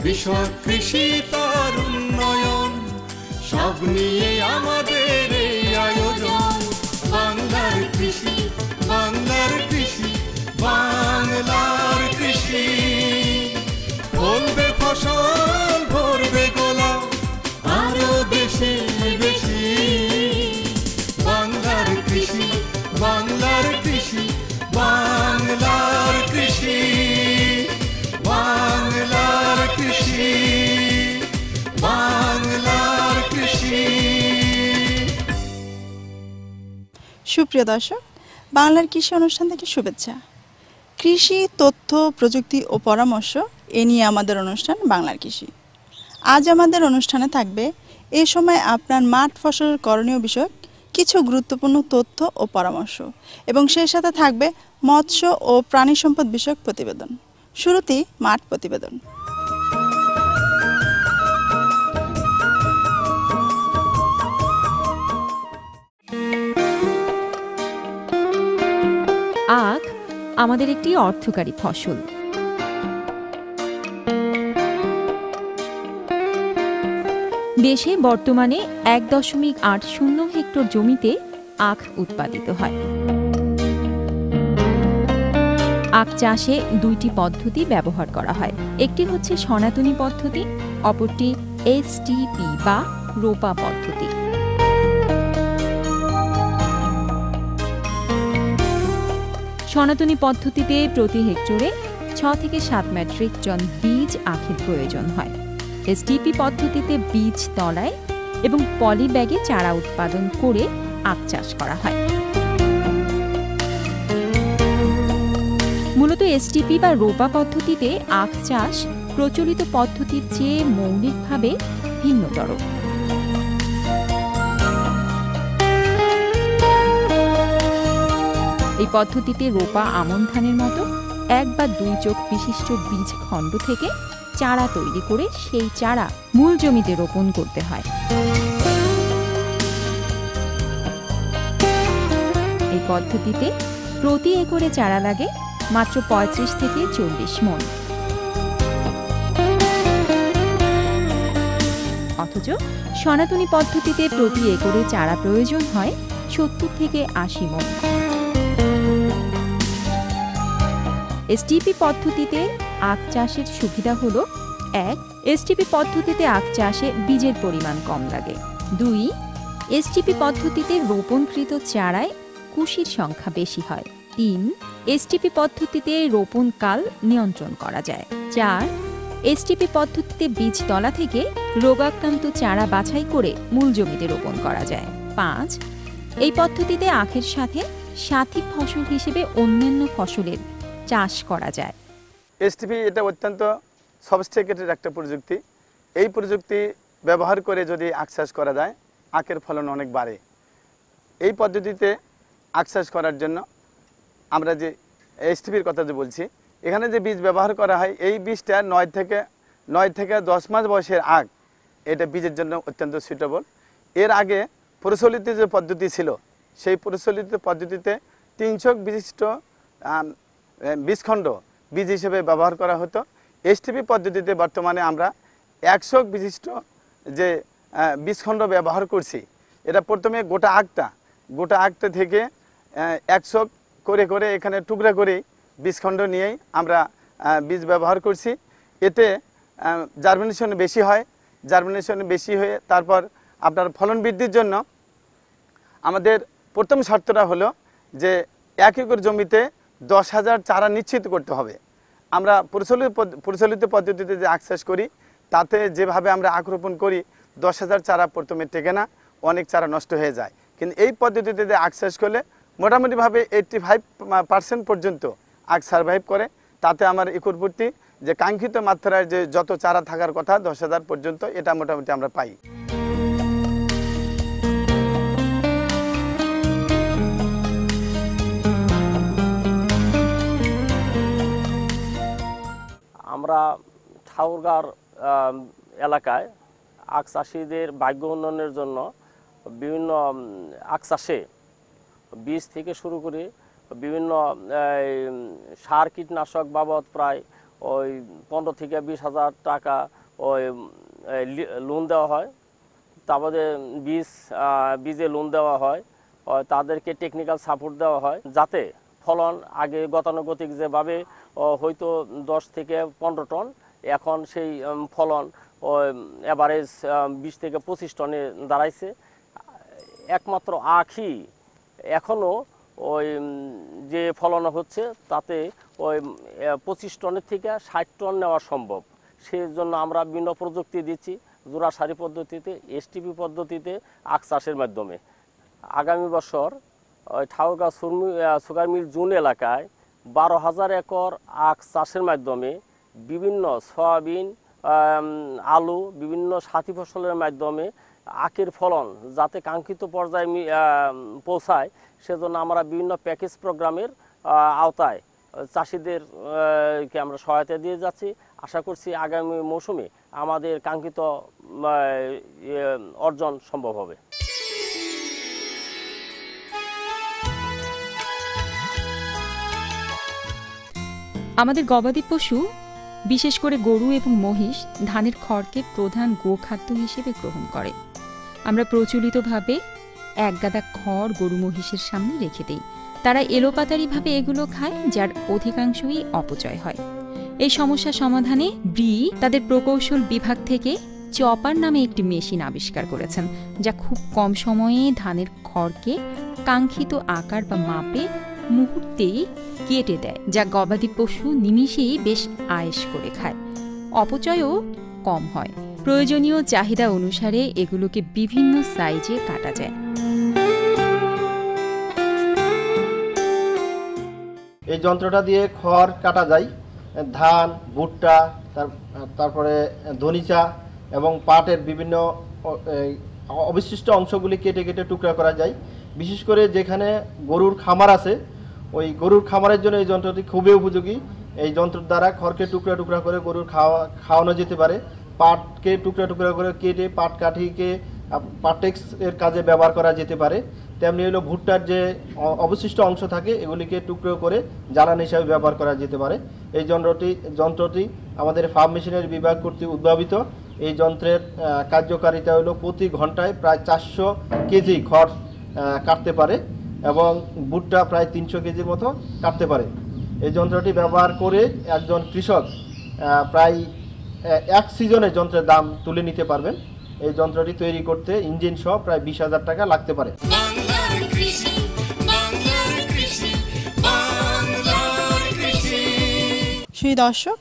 কৃষক কৃষি তার উন্নয়ন, সব নিয়ে আমাদের এই আয়োজন। বাংলার কৃষি, বাংলার কৃষি, বাংলার কৃষি। ফলবে ফসল, ভরবে গোলা, আরো বেশি বেশি। বাংলার কৃষি, বাংলার কৃষি, বাংলার কৃষি, বাংলার কৃষি, বাংলার কৃষি। সুপ্রিয় দর্শক, বাংলার কৃষি অনুষ্ঠান থেকে শুভেচ্ছা। কৃষি, তথ্য, প্রযুক্তি ও পরামর্শ এ নিয়ে আমাদের অনুষ্ঠান বাংলার কৃষি। আজ আমাদের অনুষ্ঠানে থাকবে এই সময় আপনার মাঠ ফসলের করণীয় বিষয়ক কিছু গুরুত্বপূর্ণ তথ্য ও পরামর্শ, এবং সেই সাথে থাকবে মৎস্য ও প্রাণী সম্পদ বিষয়ক প্রতিবেদন। শুরুতেই মাঠ প্রতিবেদন। আখ আমাদের একটি অর্থকারী ফসল। দেশে বর্তমানে 1.80 হেক্টর জমিতে আখ উৎপাদিত হয়। আখ চাষে দুইটি পদ্ধতি ব্যবহার করা হয়। একটি হচ্ছে সনাতনী পদ্ধতি, অপরটি এসটিপি বা রোপা পদ্ধতি। সনাতনী পদ্ধতিতে প্রতি হেক্টরে 6 থেকে 7 মেট্রিক টন বীজ আখের প্রয়োজন হয়। এসটিপি পদ্ধতিতে বীজ তলায় এবং পলি ব্যাগে চারা উৎপাদন করে আখ চাষ করা হয়। মূলত এসটিপি বা রোপা পদ্ধতিতে আখ চাষ প্রচলিত পদ্ধতির চেয়ে মৌলিকভাবে ভিন্নতর। এই পদ্ধতিতে রোপা আমন ধানের মতো 1 বা 2 চোখ বিশিষ্ট বীজ খণ্ড থেকে চারা তৈরি করে সেই চারা মূল জমিতে রোপণ করতে হয়। এই পদ্ধতিতে প্রতি একরে চারা লাগে মাত্র 35 থেকে 40 মণ। অথচ সনাতনী পদ্ধতিতে প্রতি একরে চারা প্রয়োজন হয় 70 থেকে 80 মণ। এসটিপি পদ্ধতিতে আখ চাষের সুবিধা হল: 1. এসটিপি পদ্ধতিতে আখ চাষে বীজের পরিমাণ কম লাগে। 2. এসটিপি পদ্ধতিতে রোপণকৃত চারায় কুশির সংখ্যা বেশি হয়। 3. এসটিপি পদ্ধতিতে রোপণ কাল নিয়ন্ত্রণ করা যায়। 4. এসটিপি পদ্ধতিতে বীজ তলা থেকে রোগাক্রান্ত চারা বাছাই করে মূল জমিতে রোপণ করা যায়। 5. এই পদ্ধতিতে আখের সাথে সাথী ফসল হিসেবে অন্যান্য ফসলের চাষ করা যায়। এসটিপি এটা অত্যন্ত সফিস্টিকেটেড একটা প্রযুক্তি। এই প্রযুক্তি ব্যবহার করে যদি আখ চাষ করা যায়, আখের ফলন অনেক বাড়ে। এই পদ্ধতিতে আখ চাষ করার জন্য আমরা যে এসটিপির কথা যে বলছি, এখানে যে বীজ ব্যবহার করা হয়, এই বীজটা 9 থেকে 10 মাস বয়সের আখ, এটা বীজের জন্য অত্যন্ত সুইটেবল। এর আগে প্রচলিত যে পদ্ধতি ছিল, সেই প্রচলিত পদ্ধতিতে 3 চোখ বিশিষ্ট বীজখণ্ড বীজ হিসেবে ব্যবহার করা হতো। এসটিপি পদ্ধতিতে বর্তমানে আমরা 1 চোখ বিশিষ্ট যে বীজখণ্ড ব্যবহার করছি, এটা প্রথমে গোটা আখটা থেকে 1 চোখ করে করে এখানে টুকরা করে বীজখণ্ড নিয়েই আমরা বীজ ব্যবহার করছি। এতে জার্মিনেশন বেশি হয়ে তারপর আপনার ফলন বৃদ্ধির জন্য আমাদের প্রথম শর্তটা হলো যে 1 একর জমিতে 10,000 চারা নিশ্চিত করতে হবে। আমরা প্রচলিত পদ্ধতিতে যে আখ চাষ করি, তাতে যেভাবে আমরা আখ রোপণ করি, 10,000 চারা প্রথমে টেকে না, অনেক চারা নষ্ট হয়ে যায়। কিন্তু এই পদ্ধতিতে যে আখ চাষ করলে মোটামুটিভাবে 85% পর্যন্ত আখ সারভাইভ করে। তাতে আমার একর প্রতি যে কাঙ্ক্ষিত মাত্রায় যে যত চারা থাকার কথা 10,000 পর্যন্ত, এটা মোটামুটি আমরা পাই। আমরা ঠাকুরগাঁও এলাকায় আখ চাষিদের ভাগ্য উন্নয়নের জন্য বিভিন্ন আখ চাষে বীজ থেকে শুরু করে বিভিন্ন সার কীটনাশক বাবদ প্রায় ওই 15 থেকে 20,000 টাকা ওই লোন দেওয়া হয়। তারপরে বীজে লোন দেওয়া হয়, তাদেরকে টেকনিক্যাল সাপোর্ট দেওয়া হয় যাতে ফলন আগে গতানুগতিক যেভাবে হয়তো 10 থেকে 15 টন, এখন সেই ফলন এভারেজ 20 থেকে 25 টনে দাঁড়াইছে। একমাত্র আখই এখনও ওই যে ফলন হচ্ছে তাতে ওই 25 টনের থেকে 60 টন নেওয়া সম্ভব। সেই জন্য আমরা বিভিন্ন প্রযুক্তি দিচ্ছি, জোড়া সারি পদ্ধতিতে, এসটিপি পদ্ধতিতে আখ চাষের মাধ্যমে। আগামী বছর ওই ঠাকুরগাঁও সুগার মিল জোন এলাকায় 12,000 একর আখ চাষের মাধ্যমে বিভিন্ন সয়াবিন, আলু, বিভিন্ন সাথী ফসলের মাধ্যমে আখের ফলন যাতে কাঙ্ক্ষিত পর্যায়ে পৌঁছায় সেজন্য আমরা বিভিন্ন প্যাকেজ প্রোগ্রামের আওতায় চাষিদেরকে আমরা সহায়তা দিয়ে যাচ্ছি। আশা করছি আগামী মৌসুমে আমাদের কাঙ্ক্ষিত অর্জন সম্ভব হবে। আমাদের গবাদি পশু, বিশেষ করে গরু এবং মহিষ, ধানের খড়কে প্রধান গোখাদ্য হিসেবে গ্রহণ করে। আমরা প্রচলিতভাবে এক গাদা খড় গরু মহিষের সামনে রেখে দিই। তারা এলোপাতাড়িভাবে এগুলো খায়, যার অধিকাংশই অপচয় হয়। এই সমস্যা সমাধানে তাদের প্রকৌশল বিভাগ থেকে চপার নামে একটি মেশিন আবিষ্কার করেছেন, যা খুব কম সময়ে ধানের খড়কে কাঙ্ক্ষিত আকার বা মাপে মুহূর্তেই কেটে দেয়, যা গবাদি পশু নিমিষেই বেশ আয়েশ করে খায়। অপচয়ও কম হয়। প্রয়োজনীয় চাহিদা অনুসারে এগুলোকে বিভিন্ন সাইজে কাটা যায়। এই যন্ত্রটা দিয়ে খড় কাটা যায়, ধান, ভুট্টা, তারপরে ধনিচা এবং পাটের বিভিন্ন অবশিষ্ট অংশগুলি কেটে কেটে টুকরা করা যায়। বিশেষ করে যেখানে গরুর খামার আছে, ওই গরুর খামারের জন্য এই যন্ত্রটি খুবই উপযোগী। এই যন্ত্রের দ্বারা খড়কে টুকরা টুকরা করে গরুর খাওয়ানো যেতে পারে। পাটকে টুকরা টুকরা করে কেটে পাট কাঠিকে পাটেক্স এর কাজে ব্যবহার করা যেতে পারে। তেমনি হলো ভুট্টার যে অবশিষ্ট অংশ থাকে এগুলিকে টুকরো করে জ্বালানি হিসাবে ব্যবহার করা যেতে পারে। এই যন্ত্রটি আমাদের ফার্ম মেশিনারি বিভাগ কর্তৃক উদ্ভাবিত। এই যন্ত্রের কার্যকারিতা হলো প্রতি ঘন্টায় প্রায় 400 কেজি খড় কাটতে পারে এবং ভুট্টা প্রায় 300 কেজির মতো কাটতে পারে। এই যন্ত্রটি ব্যবহার করে একজন কৃষক প্রায় এক সিজনে যন্ত্রের দাম তুলে নিতে পারবেন। এই যন্ত্রটি তৈরি করতে ইঞ্জিন সহ প্রায় 20,000 টাকা লাগতে পারে। সুধী দর্শক,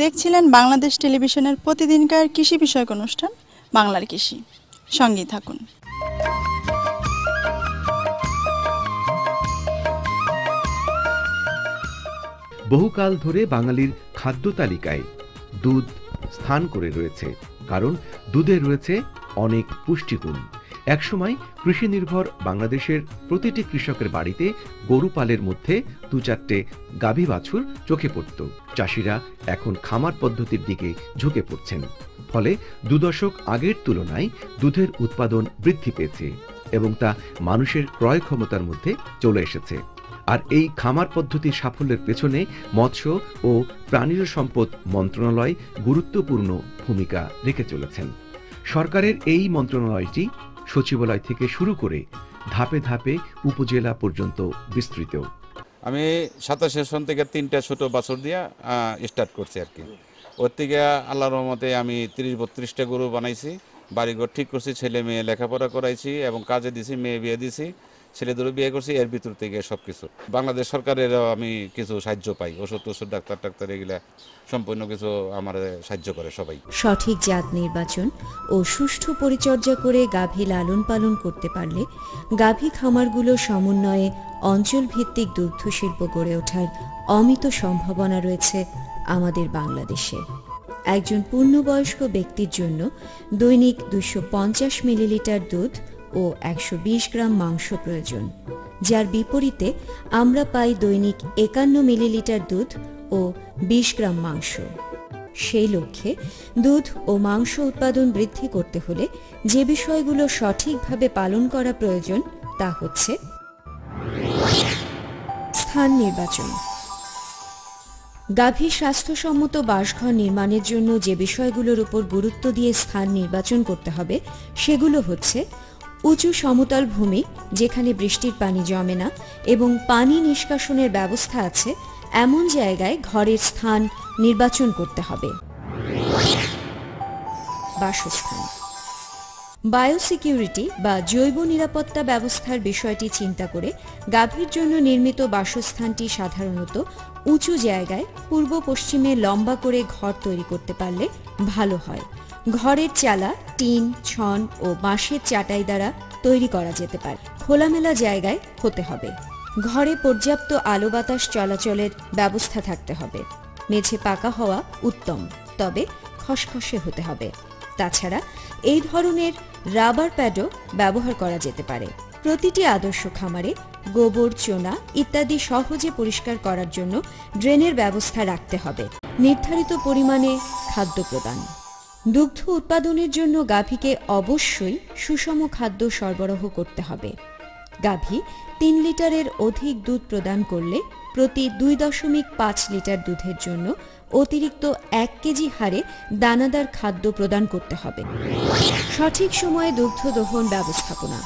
দেখছিলেন বাংলাদেশ টেলিভিশনের প্রতিদিনকার কৃষি বিষয়ক অনুষ্ঠান বাংলার কৃষি। সঙ্গেই থাকুন। বহুকাল ধরে বাঙালির খাদ্য তালিকায় দুধ স্থান করে রয়েছে, কারণ দুধে রয়েছে অনেক পুষ্টিগুণ। একসময় কৃষি নির্ভর বাংলাদেশের প্রতিটি কৃষকের বাড়িতে গরু পালের মধ্যে 2-4টে গাভী বাছুর চোখে পড়ত। চাষিরা এখন খামার পদ্ধতির দিকে ঝুঁকে পড়ছেন, ফলে 2 দশক আগের তুলনায় দুধের উৎপাদন বৃদ্ধি পেয়েছে এবং তা মানুষের ক্রয় ক্ষমতার মধ্যে চলে এসেছে। আর এই খামার পদ্ধতির সাফল্যের পেছনে মৎস্য ও প্রাণীজ সম্পদ মন্ত্রণালয় গুরুত্বপূর্ণ ভূমিকা রেখে চলেছেন। সরকারের এই মন্ত্রণালয়টি সচিবালয় থেকে শুরু করে ধাপে ধাপে উপজেলা পর্যন্ত বিস্তৃত। আমি 27 সন থেকে 3টা ছোট বাছুর দিয়ে স্টার্ট করছি আর কি। ওর থেকে আল্লাহর রহমতে আমি 30-32টা গরু বানাইছি, বাড়িঘর ঠিক করছি, ছেলে মেয়ে লেখাপড়া করাইছি এবং কাজে দিছি, মেয়ে বিয়ে দিছি, ছেলেদেরও বিয়ে করছি। এর ভিতর থেকে সবকিছু বাংলাদেশ সরকারেরও আমি কিছু সাহায্য পাই, ওষুধ ডাক্তার এগুলা সম্পূর্ণ কিছু আমার সাহায্য করে সবাই। সঠিক জাত নির্বাচন ও সুষ্ঠু পরিচর্যা করে গাভী লালন পালন করতে পারলে গাভী খামারগুলো সমন্বয়ে অঞ্চল ভিত্তিক দুগ্ধ শিল্প গড়ে ওঠার অমিত সম্ভাবনা রয়েছে আমাদের বাংলাদেশে। একজন পূর্ণবয়স্ক ব্যক্তির জন্য দৈনিক 250 মিলিলিটার দুধ ও 120 গ্রাম মাংস প্রয়োজন, যার বিপরীতে আমরা পাই দৈনিক 51 মিলিলিটার দুধ ও 20 গ্রাম মাংস। সেই লক্ষ্যে দুধ ও মাংস উৎপাদন বৃদ্ধি করতে হলে যে বিষয়গুলো সঠিকভাবে পালন করা প্রয়োজন তা হচ্ছে স্থান নির্বাচন। গাভীর স্বাস্থ্যসম্মত বাসঘর নির্মাণের জন্য যে বিষয়গুলোর উপর গুরুত্ব দিয়ে স্থান নির্বাচন করতে হবে সেগুলো হচ্ছে উঁচু সমতল ভূমি যেখানে বৃষ্টির পানি জমে না এবং পানি নিষ্কাশনের ব্যবস্থা আছে এমন জায়গায় ঘরের স্থান নির্বাচন করতে হবে। বাসস্থান। বায়োসিকিউরিটি বা জৈব নিরাপত্তা ব্যবস্থার বিষয়টি চিন্তা করে গাভীর জন্য নির্মিত বাসস্থানটি সাধারণত উঁচু জায়গায় পূর্ব পশ্চিমে লম্বা করে ঘর তৈরি করতে পারলে ভালো হয়। ঘরের চালা টিন, ছন ও বাঁশের চাটাই দ্বারা তৈরি করা যেতে পারে। খোলামেলা জায়গায় হতে হবে। ঘরে পর্যাপ্ত আলো বাতাস চলাচলের ব্যবস্থা থাকতে হবে। মেঝে পাকা হওয়া উত্তম, তবে খসখসে হতে হবে। তাছাড়া এই ধরনের রাবার প্যাডও ব্যবহার করা যেতে পারে। প্রতিটি আদর্শ খামারে গোবর, চোনা ইত্যাদি সহজে পরিষ্কার করার জন্য ড্রেনের ব্যবস্থা রাখতে হবে। নির্ধারিত পরিমাণে খাদ্য প্রদান। দুগ্ধ উৎপাদনের জন্য গাভীকে অবশ্যই সুষম খাদ্য সরবরাহ করতে হবে। গাভী 3 লিটারের অধিক দুধ প্রদান করলে প্রতি 2.5 লিটার দুধের জন্য অতিরিক্ত 1 কেজি হারে দানাদার খাদ্য প্রদান করতে হবে। সঠিক সময়ে দুগ্ধ দহন ব্যবস্থাপনা।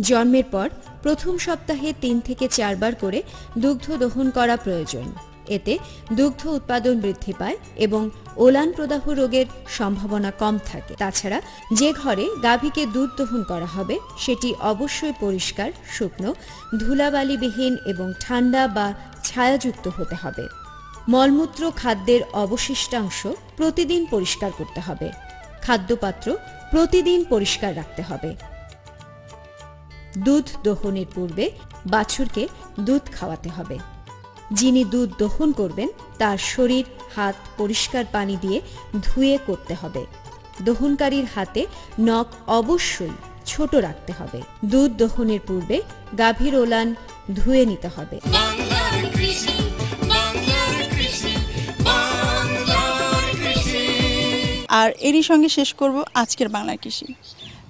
জন্মের পর প্রথম সপ্তাহে 3 থেকে 4 বার করে দুগ্ধ দহন করা প্রয়োজন। এতে দুগ্ধ উৎপাদন বৃদ্ধি পায় এবং ওলান প্রদাহ রোগের সম্ভাবনা কম থাকে। তাছাড়া যে ঘরে গাভীকে দুধ দহন করা হবে সেটি অবশ্যই পরিষ্কার, শুকনো, ধুলাবালিবিহীন এবং ঠান্ডা বা ছায়াযুক্ত হতে হবে। মলমূত্র, খাদ্যের অবশিষ্টাংশ প্রতিদিন পরিষ্কার করতে হবে। খাদ্যপাত্র প্রতিদিন পরিষ্কার রাখতে হবে। দুধ দহনের পূর্বে বাছুরকে দুধ খাওয়াতে হবে। যিনি দুধ দহন করবেন তার শরীর, হাত পরিষ্কার পানি দিয়ে ধুয়ে করতে হবে। দহনকারীর হাতে নখ অবশ্যই ছোট রাখতে হবে। দুধ দহনের পূর্বে গাভীর ওলান ধুয়ে নিতে হবে। আর এরই সঙ্গে শেষ করব আজকের বাংলার কৃষি।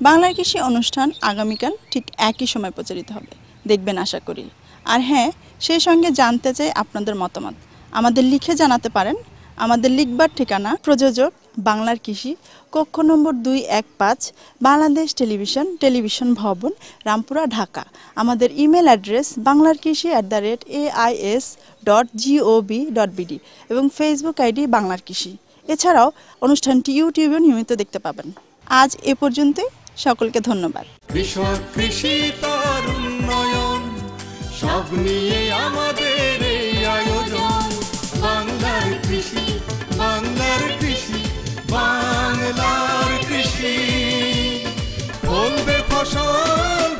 বাংলার কৃষি অনুষ্ঠান আগামীকাল ঠিক একই সময় প্রচারিত হবে, দেখবেন আশা করি। আর হ্যাঁ, সেই সঙ্গে জানতে চাই আপনাদের মতামত, আমাদের লিখে জানাতে পারেন। আমাদের লিখবার ঠিকানা প্রযোজক বাংলার কৃষি, কক্ষ নম্বর 215, বাংলাদেশ টেলিভিশন ভবন, রামপুরা, ঢাকা। আমাদের ইমেল অ্যাড্রেস banglarkrishi@ais.gov.bd এবং ফেসবুক আইডি বাংলার কৃষি। এছাড়াও অনুষ্ঠানটি ইউটিউবে নিয়মিত দেখতে পাবেন। আজ এ পর্যন্তই, সকলকে ধন্যবাদ। কৃষক, কৃষি তার উন্নয়ন, সব নিয়ে আমাদের এই আয়োজন। বাংলার কৃষি, বাংলার কৃষি, বাংলার কৃষি। ফলবে ফসল